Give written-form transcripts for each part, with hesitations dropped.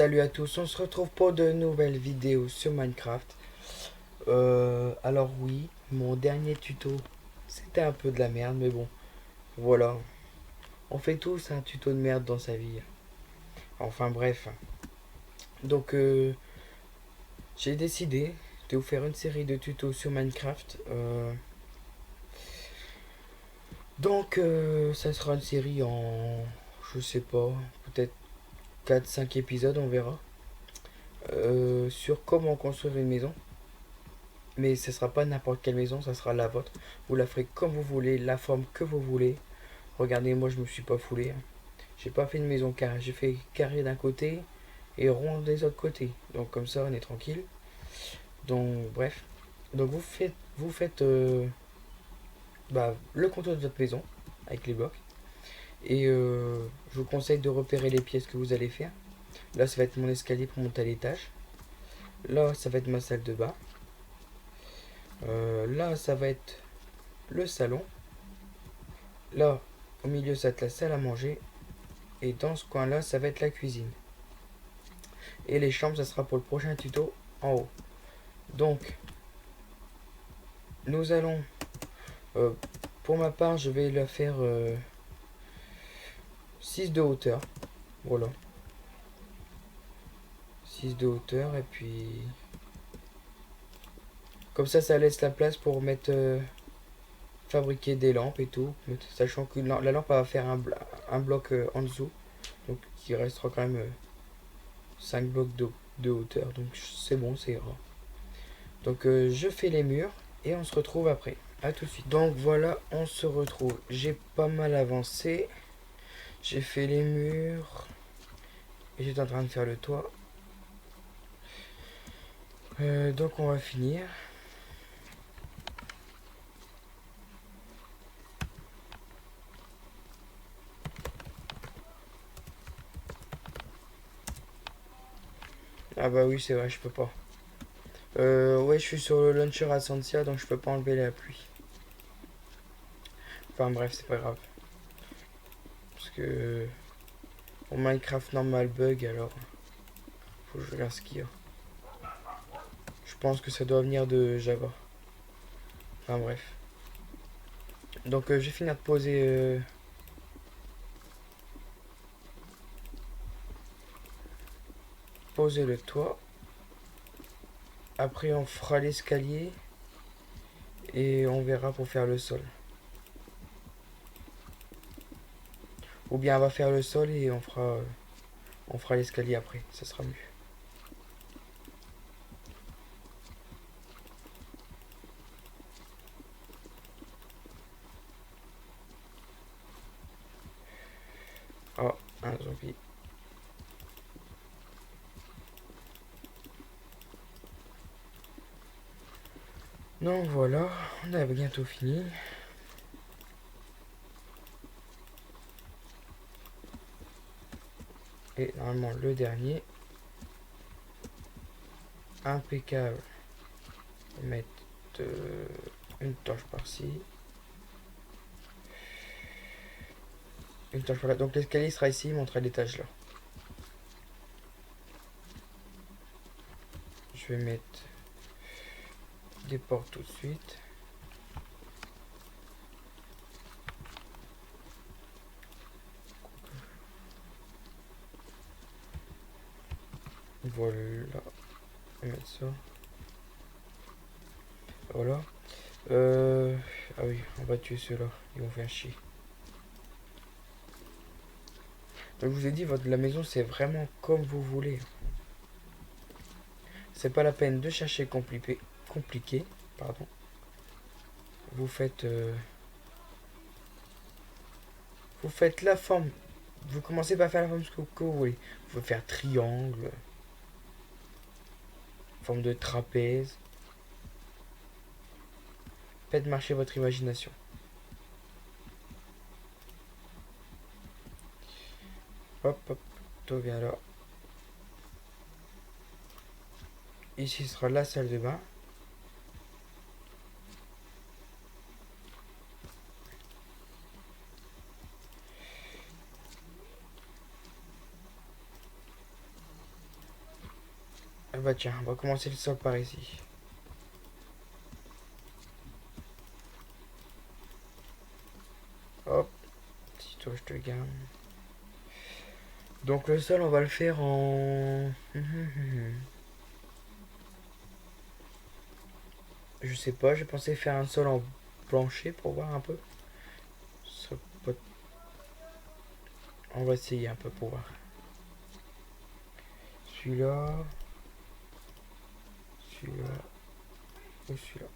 Salut à tous, on se retrouve pour de nouvelles vidéos sur Minecraft. Alors oui, mon dernier tuto, c'était un peu de la merde, mais bon, voilà. On fait tous un tuto de merde dans sa vie. Enfin bref. Donc j'ai décidé de vous faire une série de tutos sur Minecraft. Ça sera une série en, je sais pas, peut-être 4 5 épisodes, on verra. Sur comment construire une maison. Mais ce sera pas n'importe quelle maison, ça sera la vôtre. Vous la ferez comme vous voulez, la forme que vous voulez. Regardez, moi je me suis pas foulé, hein. J'ai pas fait une maison carrée, j'ai fait carré d'un côté et rond des autres côtés. Donc comme ça on est tranquille. Donc bref. Donc vous faites le contour de votre maison avec les blocs. Et je vous conseille de repérer les pièces que vous allez faire. Là ça va être mon escalier pour monter à l'étage. Là ça va être ma salle de bain. Là ça va être le salon. Là, au milieu, ça va être la salle à manger. Et dans ce coin-là, ça va être la cuisine. Et les chambres, ça sera pour le prochain tuto en haut. Donc, nous allons... euh, pour ma part, je vais la faire 6 de hauteur. Voilà. 6 de hauteur. Et puis... Comme ça laisse la place pour mettre... fabriquer des lampes et tout. Sachant que la lampe va faire un bloc en dessous. Donc, il restera quand même 5 blocs de hauteur. Donc, c'est bon, c'est ira. Donc je fais les murs et on se retrouve après. A tout de suite. Donc voilà, on se retrouve. J'ai pas mal avancé. J'ai fait les murs. Et j'étais en train de faire le toit. Donc on va finir. Ah bah oui, c'est vrai, je peux pas. Ouais, je suis sur le launcher Ascensia, donc je peux pas enlever la pluie. Enfin bref, c'est pas grave. Parce que mon Minecraft normal bug, alors faut que je regarde ce qu'il y a. Je pense que ça doit venir de Java. Enfin bref. Donc je vais finir de poser le toit. Après on fera l'escalier et on verra pour faire le sol. Ou bien on va faire le sol et on fera l'escalier après, ça sera mieux. Oh, un zombie. Donc voilà, on a bientôt fini. Et normalement le dernier. Impeccable. On va mettre une torche par-ci. Une torche par-là. Donc l'escalier sera ici, il montera l'étage là. Je vais mettre des portes tout de suite. Voilà. On va mettre ça. Voilà. Ah oui, on va tuer ceux-là. Ils vont faire chier. Donc je vous ai dit, la maison c'est vraiment comme vous voulez. C'est pas la peine de chercher compliqué. Pardon. Vous faites, vous faites la forme. Vous commencez par faire la forme que vous voulez. Vous pouvez faire triangle, forme de trapèze. Faites marcher votre imagination. Hop, hop, tout vient là. Ici sera la salle de bain. bah tiens, on va commencer le sol par ici. Hop, si toi je te garde. Donc le sol, on va le faire en... Je sais pas, j'ai pensé faire un sol en plancher pour voir un peu. On va essayer un peu pour voir. Celui-là. Celui-là. Ou celui-là.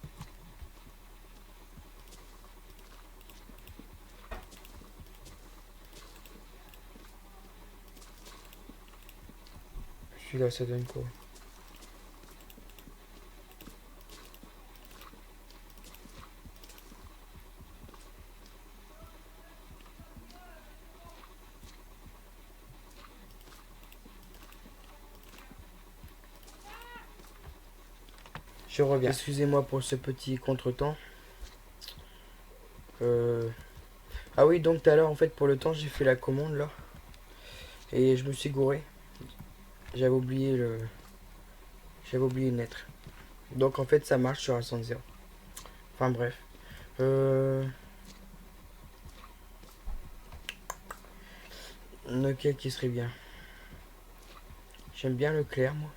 Celui-là, ça donne quoi? Je reviens. Excusez-moi pour ce petit contretemps. Ah oui, donc tout à l'heure, en fait, pour le temps, j'ai fait la commande là. Et je me suis gouré. J'avais oublié le. J'avais oublié une lettre. Donc en fait, ça marche sur Ascend Zero. Enfin bref. Lequel qui serait bien? J'aime bien le clair, moi.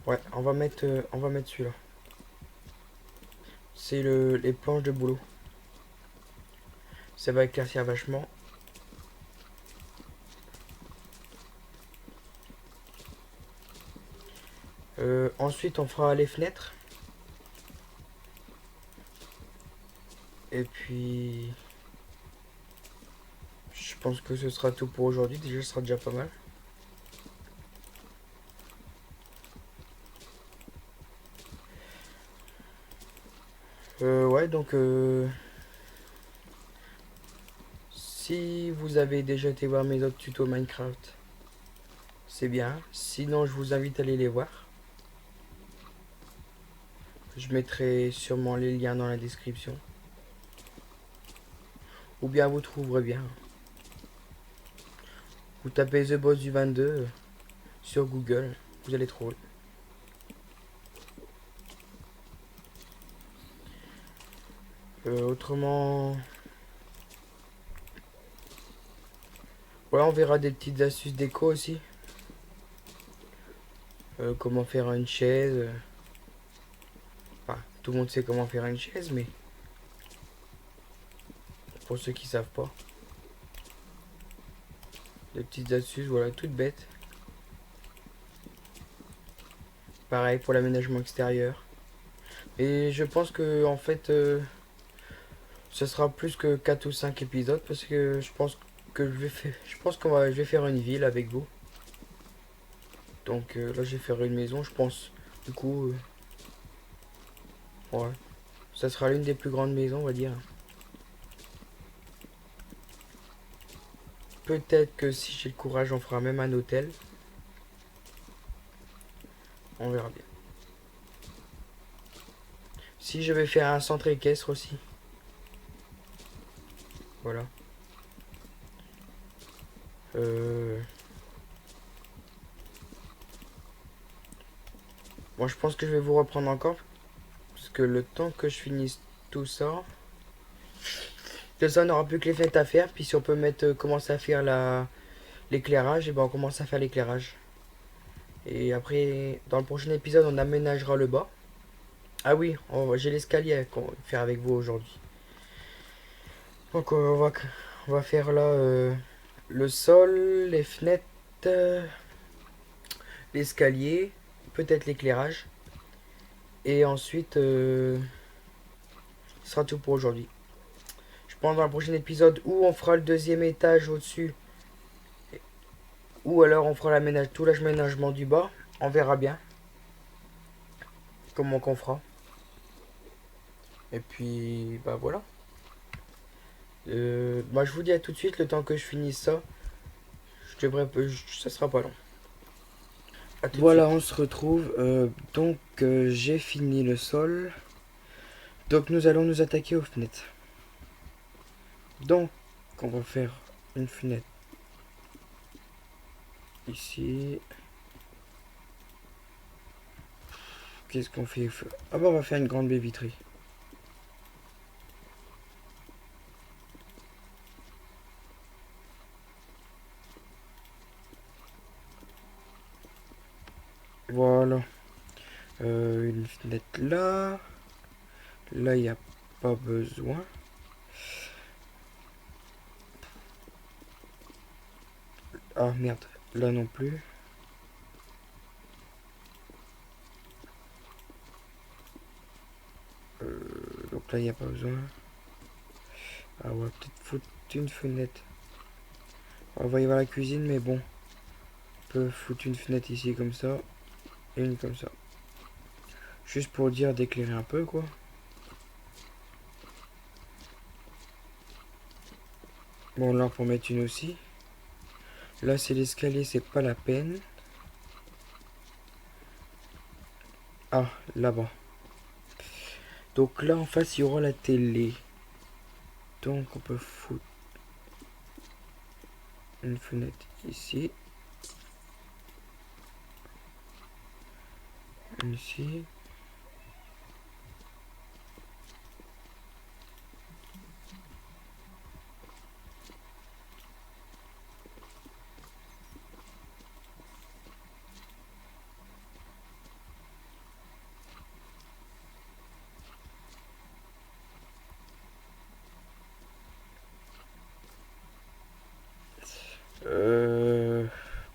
Ouais, on va mettre celui-là. C'est les planches de boulot. Ça va éclaircir vachement. Ensuite, on fera les fenêtres. Et puis... Je pense que ce sera tout pour aujourd'hui. Déjà, ce sera déjà pas mal. Ouais, donc... si vous avez déjà été voir mes autres tutos Minecraft, c'est bien. Sinon, je vous invite à aller les voir. Je mettrai sûrement les liens dans la description. Ou bien vous trouverez bien. Vous tapez The Boss du 22 sur Google, vous allez trouver. Autrement... Voilà, on verra des petites astuces déco aussi. Comment faire une chaise. Enfin, tout le monde sait comment faire une chaise, mais... Pour ceux qui savent pas. Des petites astuces, voilà, toutes bêtes. Pareil pour l'aménagement extérieur. Et je pense que en fait ce sera plus que 4 ou 5 épisodes parce que je pense que je vais faire une ville avec vous. Donc là je vais faire une maison, je pense. Du coup ouais. Ça sera l'une des plus grandes maisons, on va dire. Peut-être que si j'ai le courage, on fera même un hôtel. On verra bien. Si je vais faire un centre équestre aussi. Voilà. Bon, je pense que je vais vous reprendre encore. Parce que le temps que je finisse tout ça... De ça, on n'aura plus que les fenêtres à faire. Puis si on peut commencer à faire l'éclairage, et ben on commence à faire l'éclairage. Et après, dans le prochain épisode, on aménagera le bas. Ah oui, j'ai l'escalier à faire avec vous aujourd'hui. Donc on va faire là le sol, les fenêtres, l'escalier, peut-être l'éclairage. Et ensuite, ce sera tout pour aujourd'hui. Je pense dans le prochain épisode où on fera le deuxième étage au-dessus. Ou alors on fera tout l'aménagement du bas. On verra bien comment qu'on fera. Et puis, bah voilà. Bah, je vous dis à tout de suite, le temps que je finisse ça. Ça sera pas long. Voilà, on se retrouve. Donc, j'ai fini le sol. Donc nous allons nous attaquer aux fenêtres. Donc on va faire une fenêtre ici. Qu'est-ce qu'on fait? Ah bah on va faire une grande baie vitrée. Voilà. Une fenêtre là. Là, il n'y a pas besoin. Ah merde, là non plus. Donc là, il n'y a pas besoin. Ah, on va peut-être foutre une fenêtre. On va y avoir la cuisine, mais bon. On peut foutre une fenêtre ici comme ça. Et une comme ça. Juste pour dire d'éclairer un peu, quoi. Bon, là, on peut en mettre une aussi. Là, c'est l'escalier, c'est pas la peine. Ah, là-bas. Donc là, en face, il y aura la télé. Donc, on peut foutre une fenêtre ici. Une ici.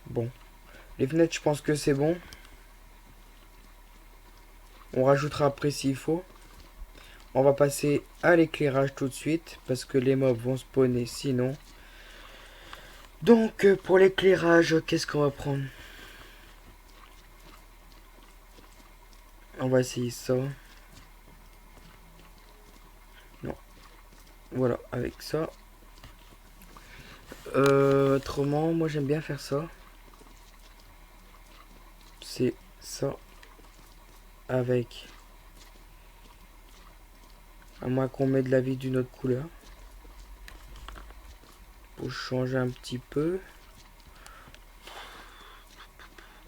Bon. Les fenêtres, je pense que c'est bon. On rajoutera après s'il faut. On va passer à l'éclairage tout de suite. Parce que les mobs vont spawner sinon. Donc, pour l'éclairage, qu'est-ce qu'on va prendre? On va essayer ça. Non. Voilà, avec ça. Autrement, moi j'aime bien faire ça. C'est ça. Avec. À moins qu'on mette de la vie d'une autre couleur. Pour changer un petit peu.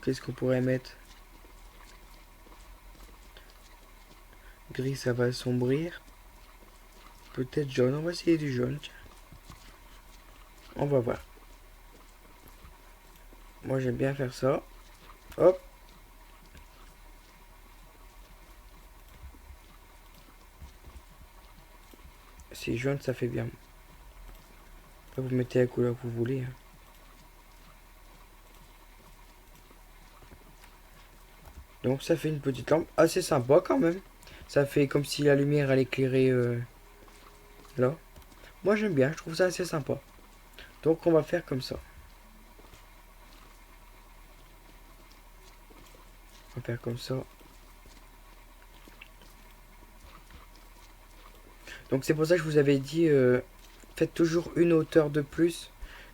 Qu'est-ce qu'on pourrait mettre? Gris, ça va assombrir. Peut-être jaune. On va essayer du jaune. Tiens. On va voir. Moi j'aime bien faire ça. Hop. Si jaune, ça fait bien. Après, vous mettez la couleur que vous voulez. Hein. Donc ça fait une petite lampe assez sympa quand même. Ça fait comme si la lumière allait éclairer là. Moi j'aime bien, je trouve ça assez sympa. Donc on va faire comme ça. On va faire comme ça. Donc c'est pour ça que je vous avais dit, faites toujours une hauteur de plus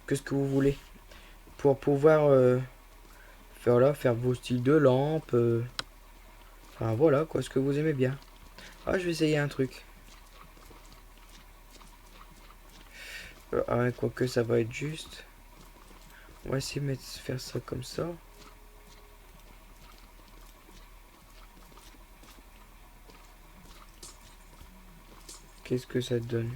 que ce que vous voulez. Pour pouvoir faire, là, faire vos styles de lampe. Enfin voilà quoi, ce que vous aimez bien. Ah, je vais essayer un truc. Ah, quoique ça va être juste. On va essayer de faire ça comme ça. Qu'est-ce que ça donne?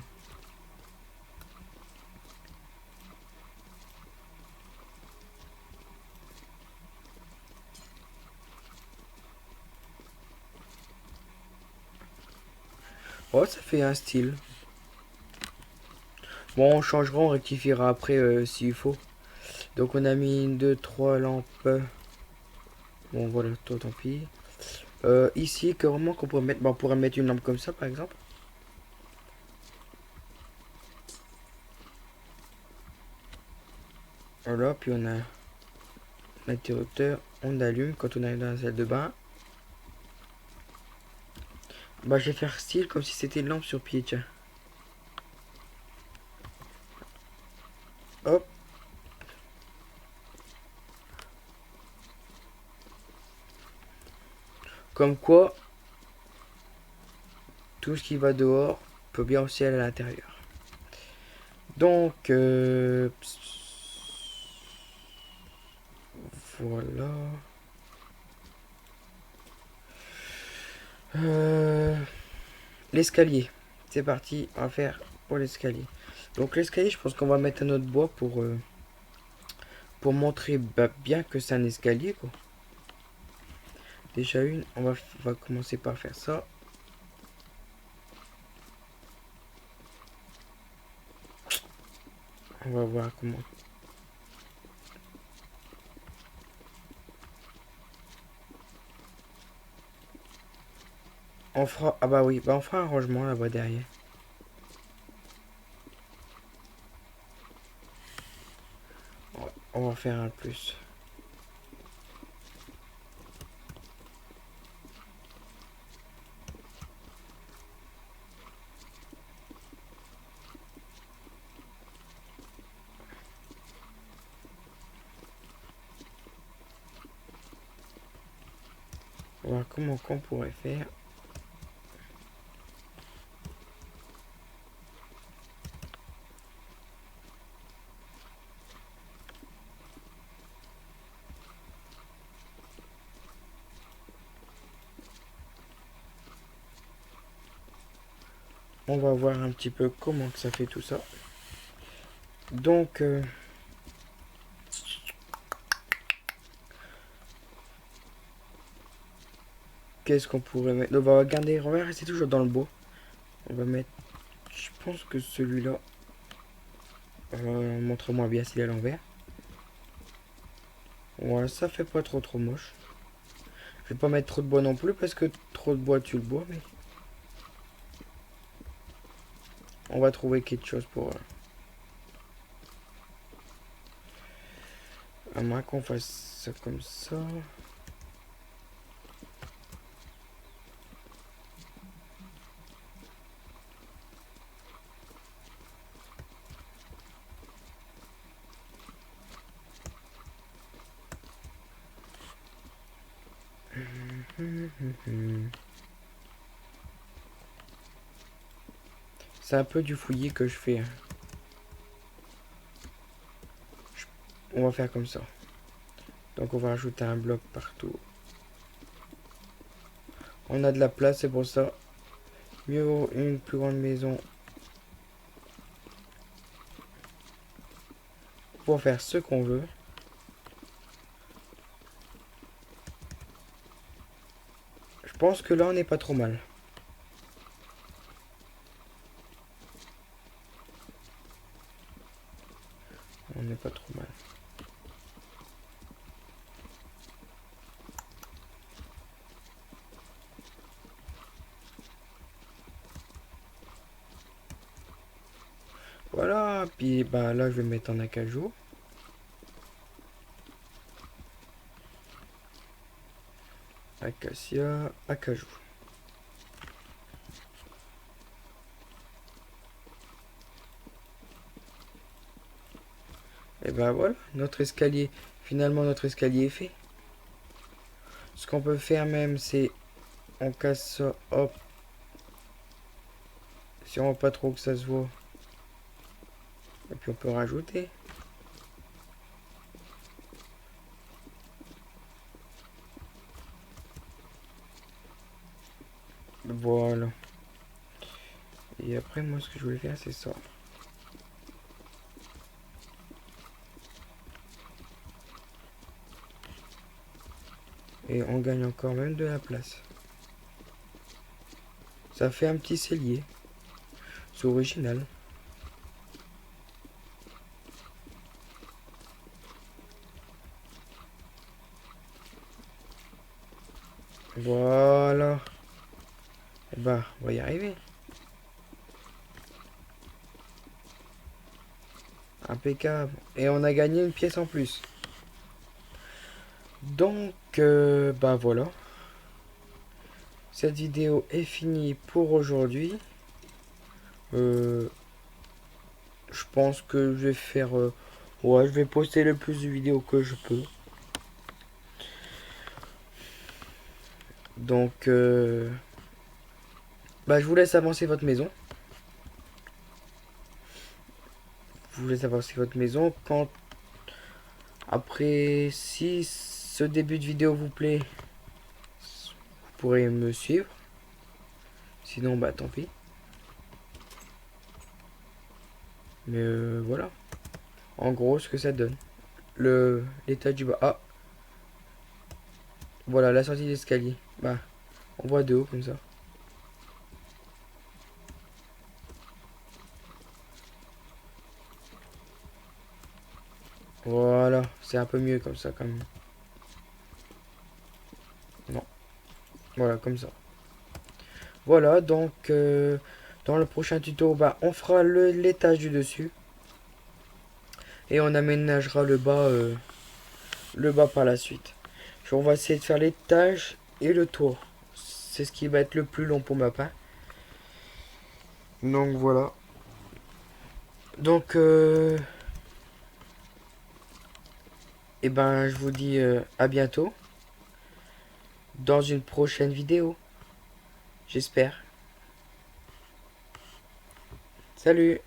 Oh, ça fait un style. Bon, on changera, on rectifiera après s'il faut. Donc on a mis 2, 3 lampes. Bon voilà, tant pis. Ici, comment qu'on pourrait mettre? Bon, on pourrait mettre une lampe comme ça par exemple. Voilà, puis on a l'interrupteur, on allume quand on arrive dans la salle de bain. Bah je vais faire style comme si c'était une lampe sur pied, tiens. Hop. Comme quoi, tout ce qui va dehors peut bien aussi aller à l'intérieur. Donc, voilà. L'escalier. C'est parti, on va faire pour l'escalier. Donc l'escalier, je pense qu'on va mettre un autre bois pour montrer bien que c'est un escalier, quoi. Déjà une, on va commencer par faire ça. On va voir comment. On fera, ah bah oui, bah on fera un rangement là-bas derrière. On va faire un plus. On va voir comment qu'on pourrait faire. On va voir un petit peu comment que ça fait tout ça. Donc, qu'est-ce qu'on pourrait mettre? On va regarder, on va rester toujours dans le bois. On va mettre, je pense que celui-là, montre-moi bien s'il est à l'envers. Voilà, ça fait pas trop moche. Je vais pas mettre trop de bois non plus parce que trop de bois tue le bois, mais on va trouver quelque chose pour... à moins qu'on fasse ça comme ça. C'est un peu du fouillis que je fais. On va faire comme ça. Donc on va rajouter un bloc partout. On a de la place, c'est pour ça. Mieux vaut une plus grande maison pour faire ce qu'on veut. Je pense que là on n'est pas trop mal. On n'est pas trop mal. Voilà, puis bah là je vais mettre en acajou. Acacia, acajou. Et ben voilà, notre escalier. Finalement notre escalier est fait. Ce qu'on peut faire même c'est on casse ça, hop. Si on veut pas trop que ça se voit. Et puis on peut rajouter. Voilà. Et après moi ce que je voulais faire c'est ça. Et on gagne encore même de la place. Ça fait un petit cellier. C'est original. Voilà. Et bah, on va y arriver. Impeccable. Et on a gagné une pièce en plus. Donc, bah voilà. Cette vidéo est finie pour aujourd'hui. Je pense que je vais faire... ouais, je vais poster le plus de vidéos que je peux. Donc, Bah, je vous laisse avancer votre maison. Je vous laisse avancer votre maison. Quand après, si ce début de vidéo vous plaît, vous pourrez me suivre. Sinon, bah tant pis. Mais voilà. En gros, ce que ça donne. L'étage du bas. Ah, voilà, la sortie d'escalier. Bah, on voit de haut comme ça. Voilà, c'est un peu mieux comme ça quand même. Non, voilà, comme ça. Voilà, donc dans le prochain tuto, bah, on fera l'étage du dessus. Et on aménagera le bas par la suite. On va essayer de faire l'étage et le tour. C'est ce qui va être le plus long pour ma part. Donc voilà. Donc, et ben, je vous dis à bientôt dans une prochaine vidéo. J'espère. Salut!